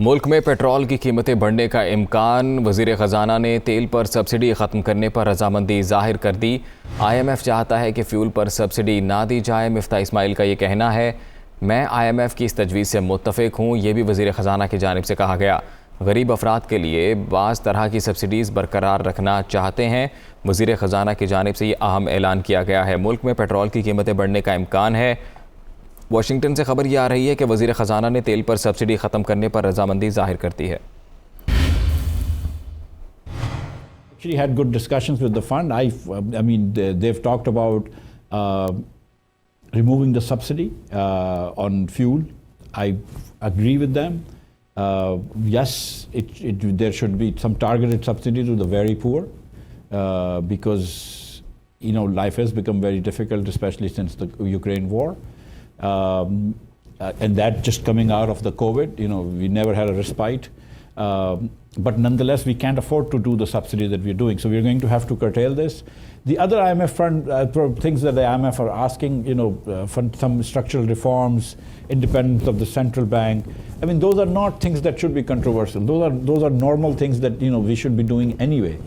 मुल्क में पेट्रोल की कीमतें बढ़ने का इम्कान। वज़ीर ख़जाना ने तेल पर सब्सिडी ख़त्म करने पर रजामंदी ज़ाहिर कर दी। IMF चाहता है कि फ्यूल पर सब्सिडी ना दी जाए। मिफ्ता इस्माइल का ये कहना है। मैं IMF की इस तजवीज़ से मुत्तफ़िक हूँ, ये भी वज़ीर ख़जाना की जानिब से कहा गया। गरीब अफराद के लिए बाज़ तरह की सब्सिडीज़ बरकरार रखना चाहते हैं। वज़ीर ख़जाना की जानिब से ये अहम ऐलान किया गया है। मुल्क में पेट्रोल की कीमतें बढ़ने का इम्कान है। वाशिंगटन से खबर यह आ रही है कि वज़ीर ख़जाना ने तेल पर सब्सिडी ख़त्म करने पर रजामंदी ज़ाहिर कर दी है। Actually had good discussions with the fund. I mean, they've talked about removing the subsidy on fuel. I agree with them. Yes, there should be some targeted subsidy to the very poor because, you know, life has become very difficult, especially since the Ukraine war. And that just coming out of the COVID, you know, we never had a respite. But nonetheless, we can't afford to do the subsidy that we're doing. So we're going to have to curtail this. The other IMF things that the IMF are asking, you know, some structural reforms, independence of the central bank. I mean, those are not things that should be controversial. Those are normal things that, you know, we should be doing anyway.